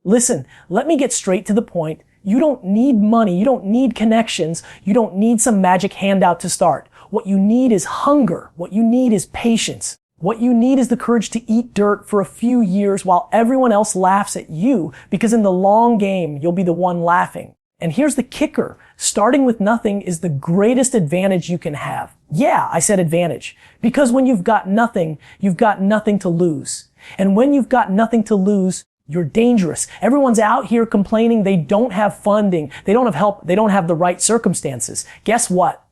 Listen, let me get straight to the point. You don't need money. You don't need connections. You don't need some magic handout to start. What you need is hunger. What you need is patience. What you need is the courage to eat dirt for a few years while everyone else laughs at you, because in the long game, you'll be the one laughing. And here's the kicker. Starting with nothing is the greatest advantage you can have. Yeah, I said advantage. Because when you've got nothing to lose. And when you've got nothing to lose, you're dangerous. Everyone's out here complaining they don't have funding, they don't have help, they don't have the right circumstances. Guess what?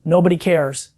Nobody cares.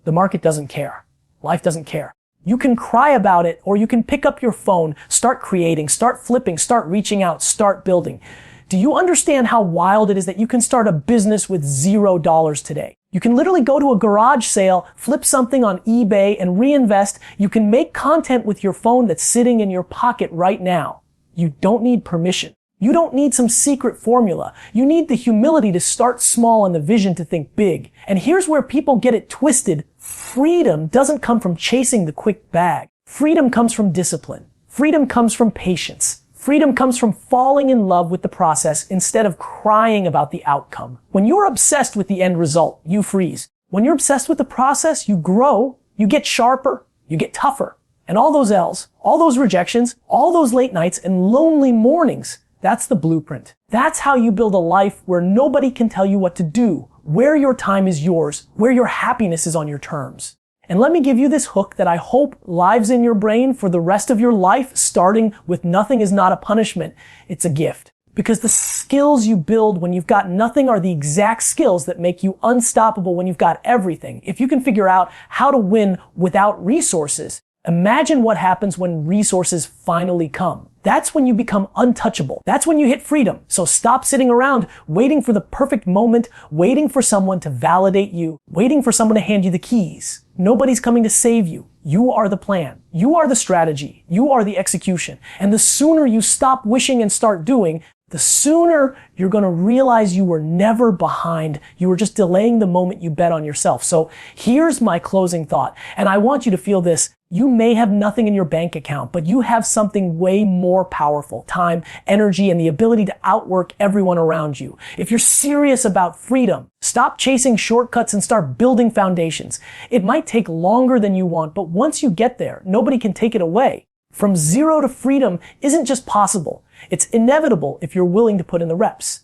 The market doesn't care. Life doesn't care. You can cry about it, or you can pick up your phone, start creating, start flipping, start reaching out, start building. Do you understand how wild it is that you can start a business with $0 today? You can literally go to a garage sale, flip something on eBay, and reinvest. You can make content with your phone that's sitting in your pocket right now. You don't need permission. You don't need some secret formula. You need the humility to start small and the vision to think big. And here's where people get it twisted. Freedom doesn't come from chasing the quick bag. Freedom comes from discipline. Freedom comes from patience. Freedom comes from falling in love with the process instead of crying about the outcome. When you're obsessed with the end result, you freeze. When you're obsessed with the process, you grow, you get sharper, you get tougher. And all those L's, all those rejections, all those late nights and lonely mornings, that's the blueprint. That's how you build a life where nobody can tell you what to do, where your time is yours, where your happiness is on your terms. And let me give you this hook that I hope lives in your brain for the rest of your life. Starting with nothing is not a punishment. It's a gift. Because the skills you build when you've got nothing are the exact skills that make you unstoppable when you've got everything. If you can figure out how to win without resources, imagine what happens when resources finally come. That's when you become untouchable. That's when you hit freedom. So stop sitting around waiting for the perfect moment, waiting for someone to validate you, waiting for someone to hand you the keys. Nobody's coming to save you. You are the plan. You are the strategy. You are the execution. And the sooner you stop wishing and start doing, the sooner you're going to realize you were never behind. You were just delaying the moment you bet on yourself. So here's my closing thought. And I want you to feel this. You may have nothing in your bank account, but you have something way more powerful. Time, energy, and the ability to outwork everyone around you. If you're serious about freedom, stop chasing shortcuts and start building foundations. It might take longer than you want, but once you get there, nobody can take it away. From zero to freedom isn't just possible. It's inevitable if you're willing to put in the reps.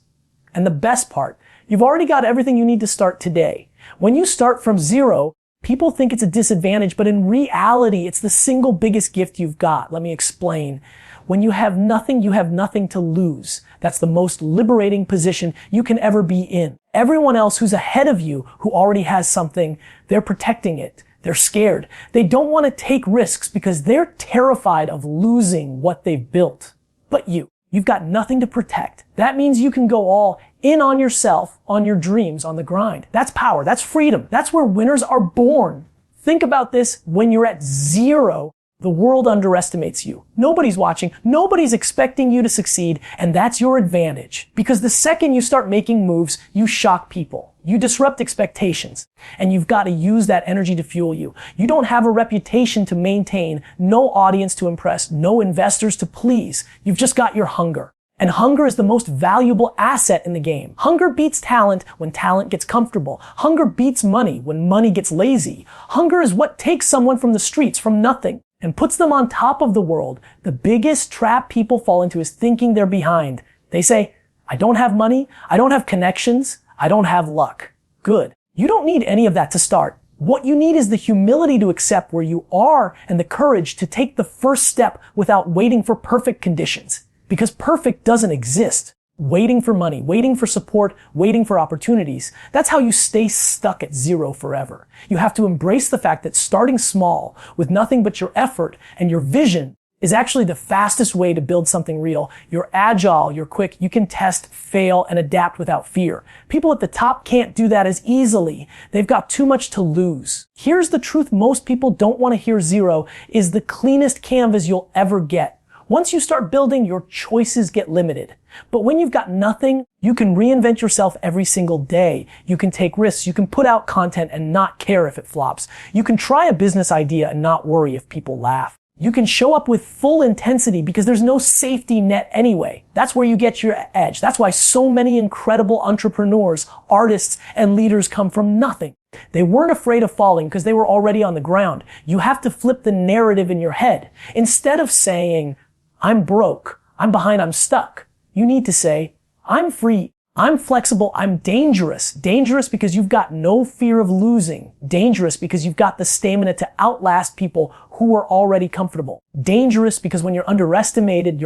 And the best part, you've already got everything you need to start today. When you start from zero, people think it's a disadvantage, but in reality, it's the single biggest gift you've got. Let me explain. When you have nothing to lose. That's the most liberating position you can ever be in. Everyone else who's ahead of you, who already has something, they're protecting it. They're scared. They don't want to take risks because they're terrified of losing what they've built. But you've got nothing to protect. That means you can go all in on yourself, on your dreams, on the grind. That's power. That's freedom. That's where winners are born. Think about this. When you're at zero, the world underestimates you. Nobody's watching. Nobody's expecting you to succeed. And that's your advantage. Because the second you start making moves, you shock people. You disrupt expectations. And you've got to use that energy to fuel you. You don't have a reputation to maintain, no audience to impress, no investors to please. You've just got your hunger. And hunger is the most valuable asset in the game. Hunger beats talent when talent gets comfortable. Hunger beats money when money gets lazy. Hunger is what takes someone from the streets, from nothing, and puts them on top of the world. The biggest trap people fall into is thinking they're behind. They say, I don't have money, I don't have connections, I don't have luck. Good. You don't need any of that to start. What you need is the humility to accept where you are and the courage to take the first step without waiting for perfect conditions. Because perfect doesn't exist. Waiting for money, waiting for support, waiting for opportunities. That's how you stay stuck at zero forever. You have to embrace the fact that starting small with nothing but your effort and your vision is actually the fastest way to build something real. You're agile, you're quick, you can test, fail, and adapt without fear. People at the top can't do that as easily. They've got too much to lose. Here's the truth most people don't want to hear. Zero is the cleanest canvas you'll ever get. Once you start building, your choices get limited. But when you've got nothing, you can reinvent yourself every single day. You can take risks. You can put out content and not care if it flops. You can try a business idea and not worry if people laugh. You can show up with full intensity because there's no safety net anyway. That's where you get your edge. That's why so many incredible entrepreneurs, artists, and leaders come from nothing. They weren't afraid of falling because they were already on the ground. You have to flip the narrative in your head. Instead of saying, I'm broke, I'm behind, I'm stuck, you need to say, I'm free, I'm flexible, I'm dangerous. Dangerous because you've got no fear of losing. Dangerous because you've got the stamina to outlast people who are already comfortable. Dangerous because when you're underestimated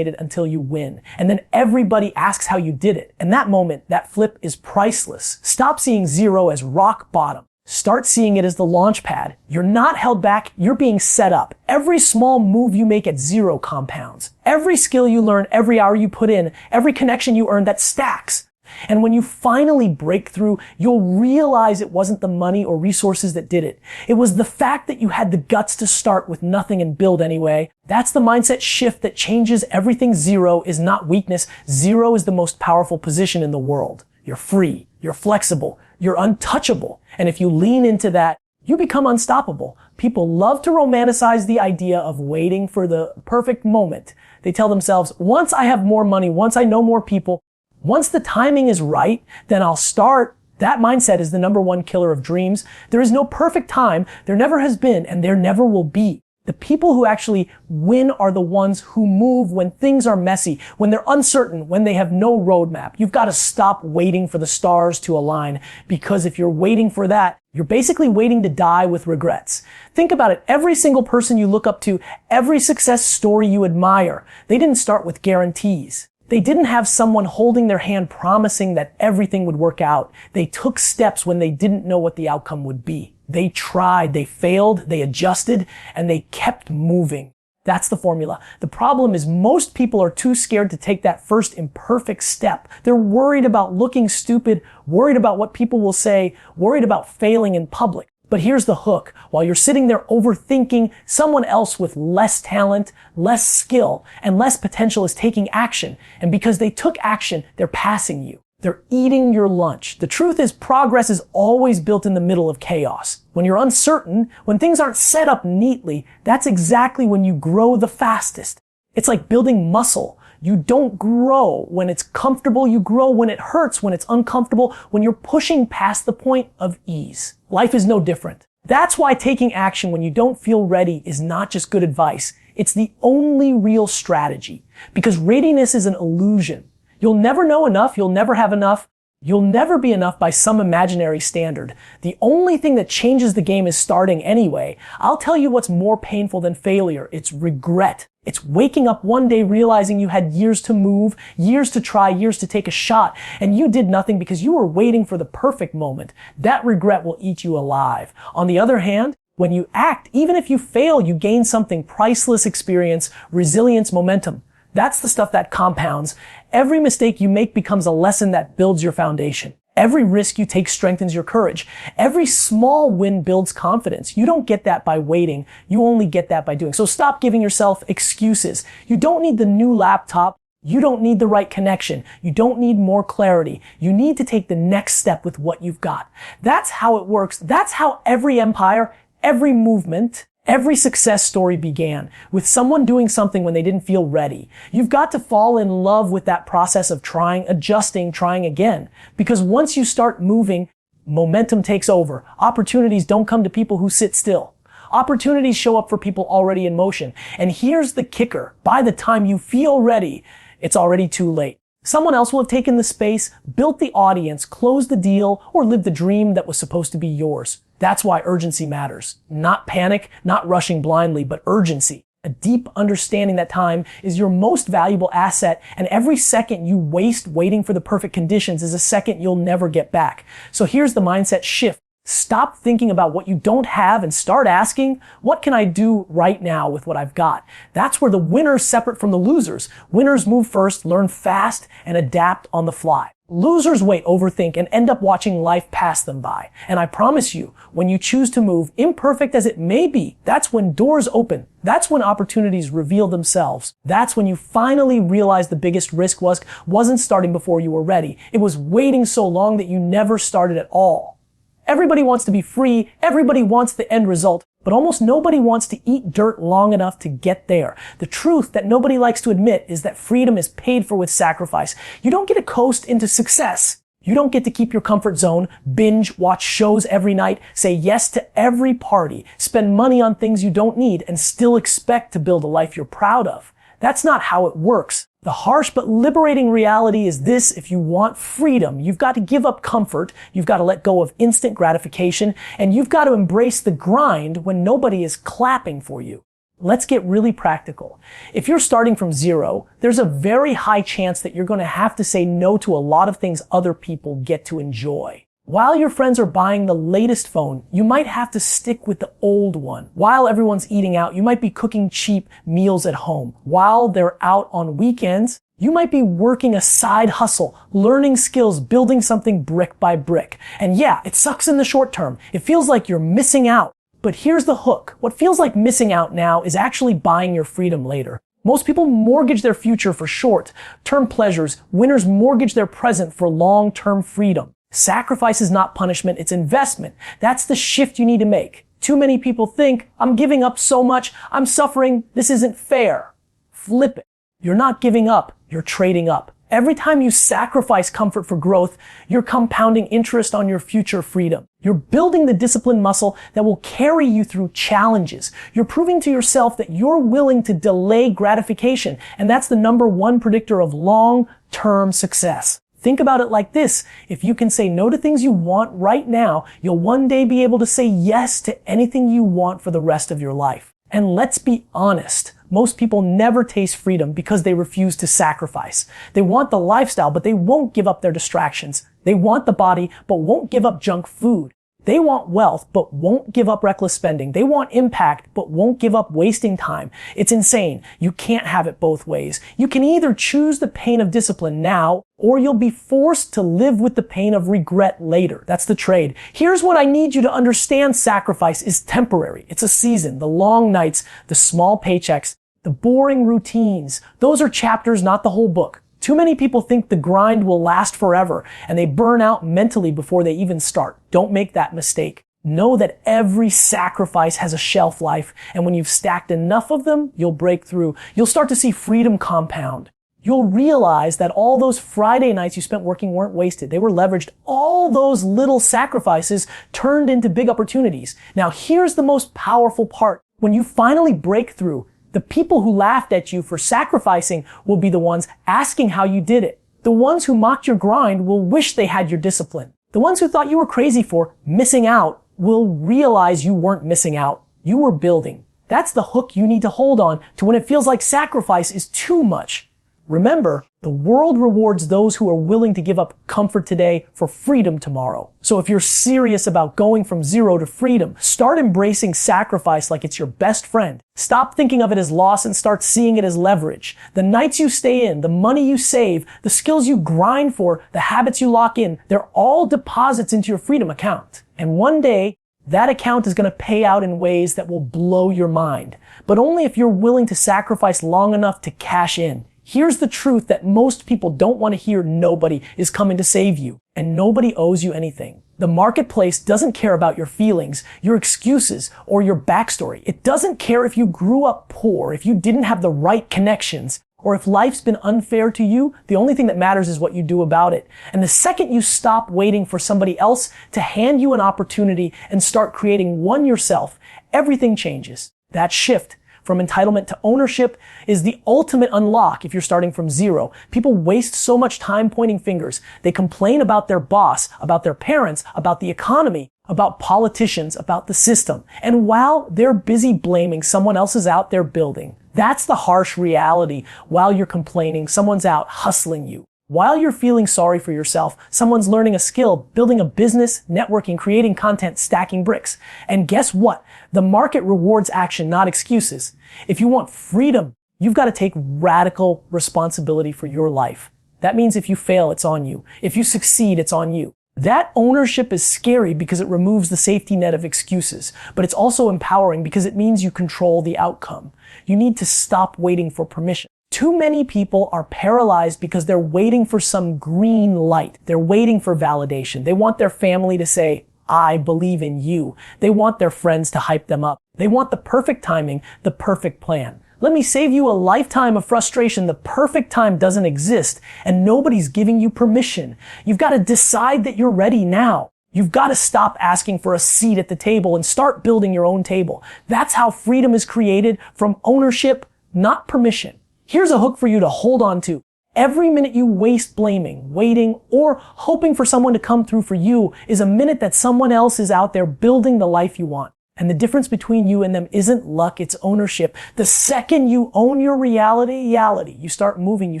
until you win. And then everybody asks how you did it. And that moment, that flip is priceless. Stop seeing zero as rock bottom. Start seeing it as the launch pad. You're not held back, you're being set up. Every small move you make at zero compounds. Every skill you learn, every hour you put in, every connection you earn, that stacks. And when you finally break through, you'll realize it wasn't the money or resources that did it. It was the fact that you had the guts to start with nothing and build anyway. That's the mindset shift that changes everything. Zero is not weakness. Zero is the most powerful position in the world. You're free. You're flexible. You're untouchable. And if you lean into that, you become unstoppable. People love to romanticize the idea of waiting for the perfect moment. They tell themselves, once I have more money, once I know more people, once the timing is right, then I'll start. That mindset is the number one killer of dreams. There is no perfect time. There never has been, and there never will be. The people who actually win are the ones who move when things are messy, when they're uncertain, when they have no roadmap. You've got to stop waiting for the stars to align, because if you're waiting for that, you're basically waiting to die with regrets. Think about it. Every single person you look up to, every success story you admire, they didn't start with guarantees. They didn't have someone holding their hand promising that everything would work out. They took steps when they didn't know what the outcome would be. They tried, they failed, they adjusted, and they kept moving. That's the formula. The problem is most people are too scared to take that first imperfect step. They're worried about looking stupid, worried about what people will say, worried about failing in public. But here's the hook. While you're sitting there overthinking, someone else with less talent, less skill, and less potential is taking action. And because they took action, they're passing you. They're eating your lunch. The truth is, progress is always built in the middle of chaos. When you're uncertain, when things aren't set up neatly, that's exactly when you grow the fastest. It's like building muscle. You don't grow when it's comfortable. You grow when it hurts, when it's uncomfortable, when you're pushing past the point of ease. Life is no different. That's why taking action when you don't feel ready is not just good advice. It's the only real strategy. Because readiness is an illusion. You'll never know enough. You'll never have enough. You'll never be enough by some imaginary standard. The only thing that changes the game is starting anyway. I'll tell you what's more painful than failure. It's regret. It's waking up one day realizing you had years to move, years to try, years to take a shot, and you did nothing because you were waiting for the perfect moment. That regret will eat you alive. On the other hand, when you act, even if you fail, you gain something: priceless experience, resilience, momentum. That's the stuff that compounds. Every mistake you make becomes a lesson that builds your foundation. Every risk you take strengthens your courage. Every small win builds confidence. You don't get that by waiting. You only get that by doing. So stop giving yourself excuses. You don't need the new laptop. You don't need the right connection. You don't need more clarity. You need to take the next step with what you've got. That's how it works. That's how every empire, every movement, every success story began, with someone doing something when they didn't feel ready. You've got to fall in love with that process of trying, adjusting, trying again. Because once you start moving, momentum takes over. Opportunities don't come to people who sit still. Opportunities show up for people already in motion. And here's the kicker. By the time you feel ready, it's already too late. Someone else will have taken the space, built the audience, closed the deal, or lived the dream that was supposed to be yours. That's why urgency matters. Not panic, not rushing blindly, but urgency. A deep understanding that time is your most valuable asset, and every second you waste waiting for the perfect conditions is a second you'll never get back. So here's the mindset shift. Stop thinking about what you don't have and start asking, what can I do right now with what I've got? That's where the winners separate from the losers. Winners move first, learn fast, and adapt on the fly. Losers wait, overthink, and end up watching life pass them by. And I promise you, when you choose to move, imperfect as it may be, that's when doors open. That's when opportunities reveal themselves. That's when you finally realize the biggest risk wasn't starting before you were ready. It was waiting so long that you never started at all. Everybody wants to be free. Everybody wants the end result. But almost nobody wants to eat dirt long enough to get there. The truth that nobody likes to admit is that freedom is paid for with sacrifice. You don't get to coast into success. You don't get to keep your comfort zone, binge, watch shows every night, say yes to every party, spend money on things you don't need, and still expect to build a life you're proud of. That's not how it works. The harsh but liberating reality is this: if you want freedom, you've got to give up comfort, you've got to let go of instant gratification, and you've got to embrace the grind when nobody is clapping for you. Let's get really practical. If you're starting from zero, there's a very high chance that you're going to have to say no to a lot of things other people get to enjoy. While your friends are buying the latest phone, you might have to stick with the old one. While everyone's eating out, you might be cooking cheap meals at home. While they're out on weekends, you might be working a side hustle, learning skills, building something brick by brick. And yeah, it sucks in the short term. It feels like you're missing out. But here's the hook. What feels like missing out now is actually buying your freedom later. Most people mortgage their future for short-term pleasures. Winners mortgage their present for long-term freedom. Sacrifice is not punishment, it's investment. That's the shift you need to make. Too many people think, I'm giving up so much, I'm suffering, this isn't fair. Flip it. You're not giving up, you're trading up. Every time you sacrifice comfort for growth, you're compounding interest on your future freedom. You're building the discipline muscle that will carry you through challenges. You're proving to yourself that you're willing to delay gratification, and that's the number one predictor of long-term success. Think about it like this. If you can say no to things you want right now, you'll one day be able to say yes to anything you want for the rest of your life. And let's be honest. Most people never taste freedom because they refuse to sacrifice. They want the lifestyle, but they won't give up their distractions. They want the body, but won't give up junk food. They want wealth, but won't give up reckless spending. They want impact, but won't give up wasting time. It's insane. You can't have it both ways. You can either choose the pain of discipline now, or you'll be forced to live with the pain of regret later. That's the trade. Here's what I need you to understand: sacrifice is temporary. It's a season. The long nights, the small paychecks, the boring routines. Those are chapters, not the whole book. Too many people think the grind will last forever, and they burn out mentally before they even start. Don't make that mistake. Know that every sacrifice has a shelf life, and when you've stacked enough of them, you'll break through. You'll start to see freedom compound. You'll realize that all those Friday nights you spent working weren't wasted. They were leveraged. All those little sacrifices turned into big opportunities. Now, here's the most powerful part. When you finally break through, the people who laughed at you for sacrificing will be the ones asking how you did it. The ones who mocked your grind will wish they had your discipline. The ones who thought you were crazy for missing out will realize you weren't missing out. You were building. That's the hook you need to hold on to when it feels like sacrifice is too much. Remember, the world rewards those who are willing to give up comfort today for freedom tomorrow. So if you're serious about going from zero to freedom, start embracing sacrifice like it's your best friend. Stop thinking of it as loss and start seeing it as leverage. The nights you stay in, the money you save, the skills you grind for, the habits you lock in, they're all deposits into your freedom account. And one day, that account is going to pay out in ways that will blow your mind. But only if you're willing to sacrifice long enough to cash in. Here's the truth that most people don't want to hear: nobody is coming to save you, and nobody owes you anything. The marketplace doesn't care about your feelings, your excuses, or your backstory. It doesn't care if you grew up poor, if you didn't have the right connections, or if life's been unfair to you. The only thing that matters is what you do about it. And the second you stop waiting for somebody else to hand you an opportunity and start creating one yourself, everything changes. That shift from entitlement to ownership is the ultimate unlock if you're starting from zero. People waste so much time pointing fingers. They complain about their boss, about their parents, about the economy, about politicians, about the system. And while they're busy blaming, someone else is out there building. That's the harsh reality. While you're complaining, someone's out hustling you. While you're feeling sorry for yourself, someone's learning a skill, building a business, networking, creating content, stacking bricks. And guess what? The market rewards action, not excuses. If you want freedom, you've got to take radical responsibility for your life. That means if you fail, it's on you. If you succeed, it's on you. That ownership is scary because it removes the safety net of excuses, but it's also empowering because it means you control the outcome. You need to stop waiting for permission. Too many people are paralyzed because they're waiting for some green light. They're waiting for validation. They want their family to say, I believe in you. They want their friends to hype them up. They want the perfect timing, the perfect plan. Let me save you a lifetime of frustration. The perfect time doesn't exist, and nobody's giving you permission. You've got to decide that you're ready now. You've got to stop asking for a seat at the table and start building your own table. That's how freedom is created, from ownership, not permission. Here's a hook for you to hold on to. Every minute you waste blaming, waiting, or hoping for someone to come through for you is a minute that someone else is out there building the life you want. And the difference between you and them isn't luck, it's ownership. The second you own your reality, you start moving, you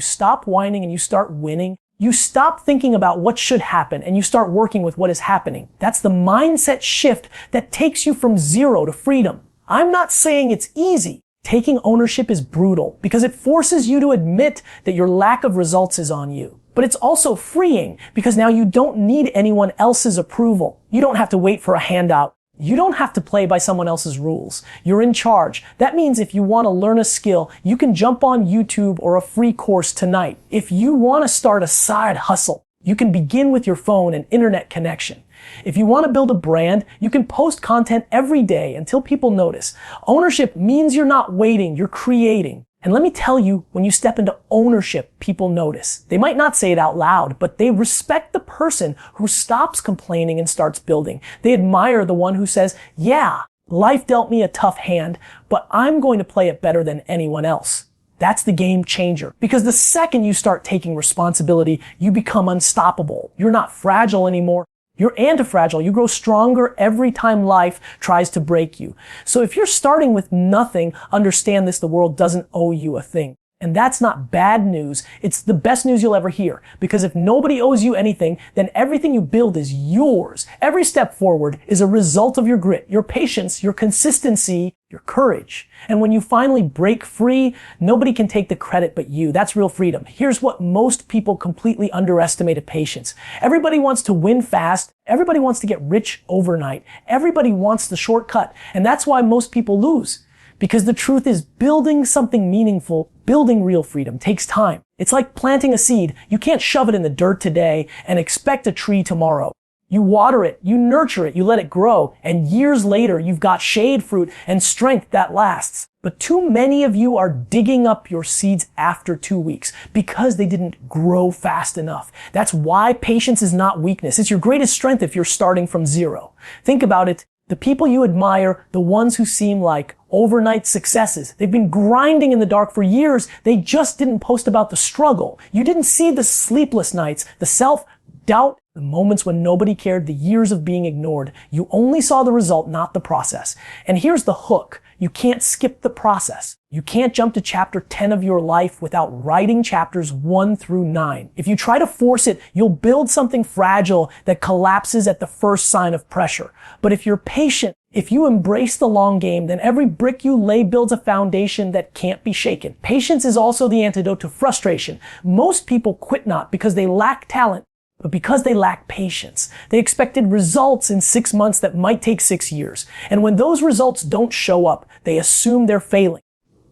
stop whining, and you start winning. You stop thinking about what should happen and you start working with what is happening. That's the mindset shift that takes you from zero to freedom. I'm not saying it's easy. Taking ownership is brutal because it forces you to admit that your lack of results is on you. But it's also freeing because now you don't need anyone else's approval. You don't have to wait for a handout. You don't have to play by someone else's rules. You're in charge. That means if you want to learn a skill, you can jump on YouTube or a free course tonight. If you want to start a side hustle, you can begin with your phone and internet connection. If you want to build a brand, you can post content every day until people notice. Ownership means you're not waiting, you're creating. And let me tell you, when you step into ownership, people notice. They might not say it out loud, but they respect the person who stops complaining and starts building. They admire the one who says, yeah, life dealt me a tough hand, but I'm going to play it better than anyone else. That's the game changer. Because the second you start taking responsibility, you become unstoppable. You're not fragile anymore. You're anti-fragile. You grow stronger every time life tries to break you. So if you're starting with nothing, understand this: the world doesn't owe you a thing. And that's not bad news. It's the best news you'll ever hear. Because if nobody owes you anything, then everything you build is yours. Every step forward is a result of your grit, your patience, your consistency, your courage. And when you finally break free, nobody can take the credit but you. That's real freedom. Here's what most people completely underestimate: patience. Everybody wants to win fast. Everybody wants to get rich overnight. Everybody wants the shortcut. And that's why most people lose. Because the truth is, building something meaningful, building real freedom, takes time. It's like planting a seed. You can't shove it in the dirt today and expect a tree tomorrow. You water it, you nurture it, you let it grow, and years later you've got shade, fruit, and strength that lasts. But too many of you are digging up your seeds after 2 weeks because they didn't grow fast enough. That's why patience is not weakness. It's your greatest strength if you're starting from zero. Think about it. The people you admire, the ones who seem like overnight successes, they've been grinding in the dark for years. They just didn't post about the struggle. You didn't see the sleepless nights, the self-doubt, the moments when nobody cared, the years of being ignored. You only saw the result, not the process. And here's the hook. You can't skip the process. You can't jump to chapter 10 of your life without writing chapters 1 through 9. If you try to force it, you'll build something fragile that collapses at the first sign of pressure. But if you're patient, if you embrace the long game, then every brick you lay builds a foundation that can't be shaken. Patience is also the antidote to frustration. Most people quit not because they lack talent, but because they lack patience. They expected results in 6 months that might take 6 years. And when those results don't show up, they assume they're failing.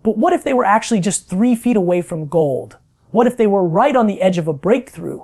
But what if they were actually just 3 feet away from gold? What if they were right on the edge of a breakthrough?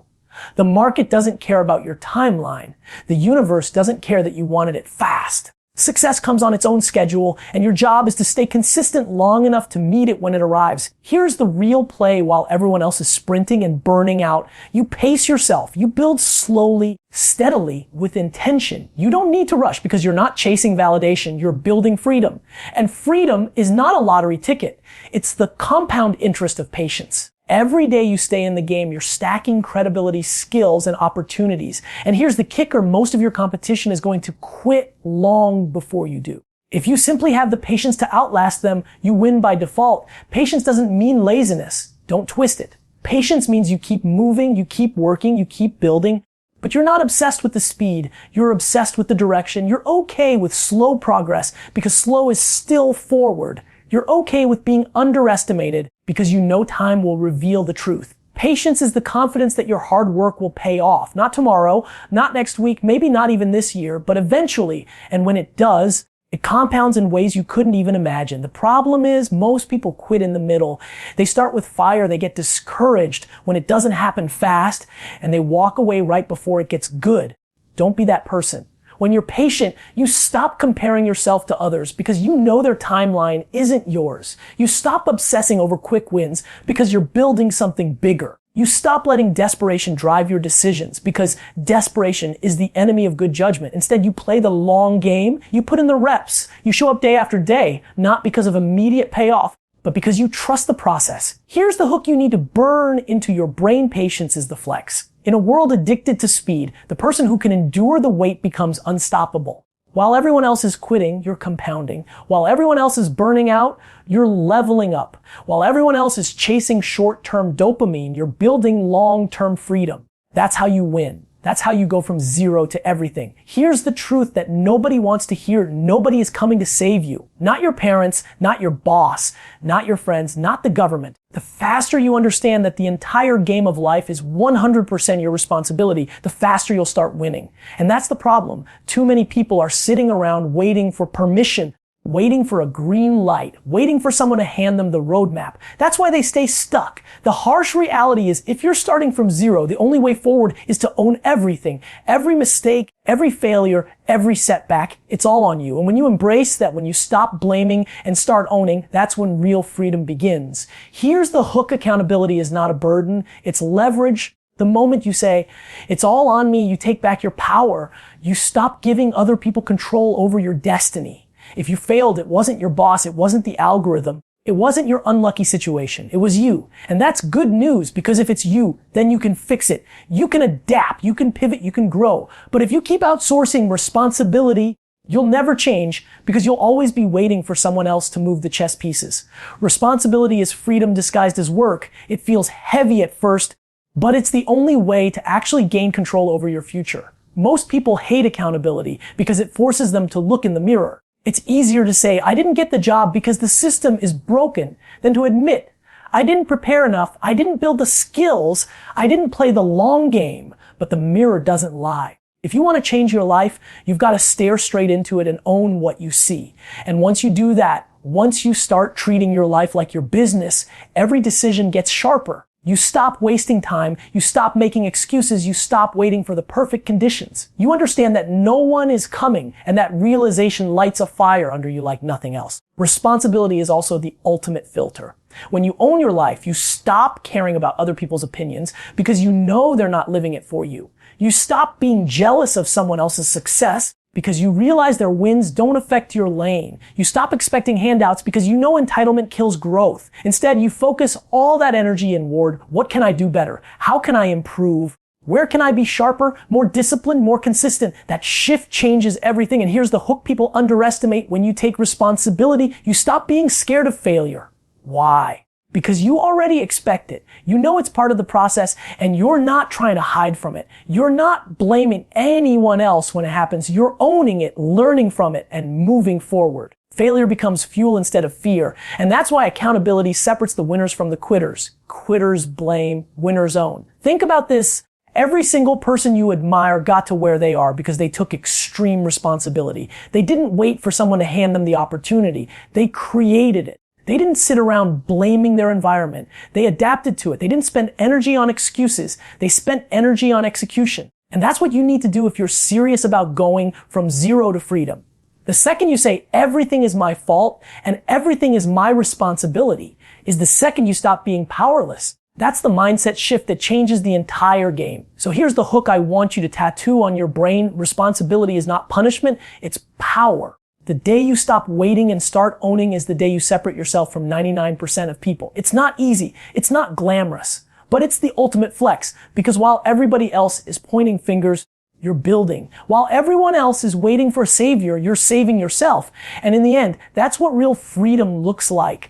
The market doesn't care about your timeline. The universe doesn't care that you wanted it fast. Success comes on its own schedule, and your job is to stay consistent long enough to meet it when it arrives. Here's the real play while everyone else is sprinting and burning out. You pace yourself. You build slowly, steadily, with intention. You don't need to rush because you're not chasing validation. You're building freedom. And freedom is not a lottery ticket. It's the compound interest of patience. Every day you stay in the game, you're stacking credibility, skills, and opportunities. And here's the kicker: most of your competition is going to quit long before you do. If you simply have the patience to outlast them, you win by default. Patience doesn't mean laziness. Don't twist it. Patience means you keep moving, you keep working, you keep building, but you're not obsessed with the speed. You're obsessed with the direction. You're okay with slow progress because slow is still forward. You're okay with being underestimated because you know time will reveal the truth. Patience is the confidence that your hard work will pay off. Not tomorrow, not next week, maybe not even this year, but eventually. And when it does, it compounds in ways you couldn't even imagine. The problem is most people quit in the middle. They start with fire, they get discouraged when it doesn't happen fast, and they walk away right before it gets good. Don't be that person. When you're patient, you stop comparing yourself to others because you know their timeline isn't yours. You stop obsessing over quick wins because you're building something bigger. You stop letting desperation drive your decisions because desperation is the enemy of good judgment. Instead, you play the long game. You put in the reps. You show up day after day, not because of immediate payoff, but because you trust the process. Here's the hook you need to burn into your brain. Patience is the flex. In a world addicted to speed, the person who can endure the wait becomes unstoppable. While everyone else is quitting, you're compounding. While everyone else is burning out, you're leveling up. While everyone else is chasing short-term dopamine, you're building long-term freedom. That's how you win. That's how you go from zero to everything. Here's the truth that nobody wants to hear. Nobody is coming to save you. Not your parents, not your boss, not your friends, not the government. The faster you understand that the entire game of life is 100% your responsibility, the faster you'll start winning. And that's the problem. Too many people are sitting around waiting for permission, waiting for a green light, waiting for someone to hand them the roadmap. That's why they stay stuck. The harsh reality is if you're starting from zero, the only way forward is to own everything. Every mistake, every failure, every setback, it's all on you. And when you embrace that, when you stop blaming and start owning, that's when real freedom begins. Here's the hook: accountability is not a burden, it's leverage. The moment you say, it's all on me, you take back your power, you stop giving other people control over your destiny. If you failed, it wasn't your boss, it wasn't the algorithm, it wasn't your unlucky situation, it was you. And that's good news, because if it's you, then you can fix it. You can adapt, you can pivot, you can grow. But if you keep outsourcing responsibility, you'll never change because you'll always be waiting for someone else to move the chess pieces. Responsibility is freedom disguised as work. It feels heavy at first, but it's the only way to actually gain control over your future. Most people hate accountability because it forces them to look in the mirror. It's easier to say, I didn't get the job because the system is broken, than to admit, I didn't prepare enough, I didn't build the skills, I didn't play the long game. But the mirror doesn't lie. If you want to change your life, you've got to stare straight into it and own what you see. And once you do that, once you start treating your life like your business, every decision gets sharper. You stop wasting time, you stop making excuses, you stop waiting for the perfect conditions. You understand that no one is coming, and that realization lights a fire under you like nothing else. Responsibility is also the ultimate filter. When you own your life, you stop caring about other people's opinions because you know they're not living it for you. You stop being jealous of someone else's success because you realize their wins don't affect your lane. You stop expecting handouts because you know entitlement kills growth. Instead, you focus all that energy inward. What can I do better? How can I improve? Where can I be sharper, more disciplined, more consistent? That shift changes everything. And here's the hook people underestimate: when you take responsibility, you stop being scared of failure. Why? Because you already expect it. You know it's part of the process, and you're not trying to hide from it. You're not blaming anyone else when it happens. You're owning it, learning from it, and moving forward. Failure becomes fuel instead of fear. And that's why accountability separates the winners from the quitters. Quitters blame, winners own. Think about this. Every single person you admire got to where they are because they took extreme responsibility. They didn't wait for someone to hand them the opportunity. They created it. They didn't sit around blaming their environment. They adapted to it. They didn't spend energy on excuses. They spent energy on execution. And that's what you need to do if you're serious about going from zero to freedom. The second you say, everything is my fault and everything is my responsibility, is the second you stop being powerless. That's the mindset shift that changes the entire game. So here's the hook I want you to tattoo on your brain. Responsibility is not punishment, it's power. The day you stop waiting and start owning is the day you separate yourself from 99% of people. It's not easy. It's not glamorous. But it's the ultimate flex. Because while everybody else is pointing fingers, you're building. While everyone else is waiting for a savior, you're saving yourself. And in the end, that's what real freedom looks like.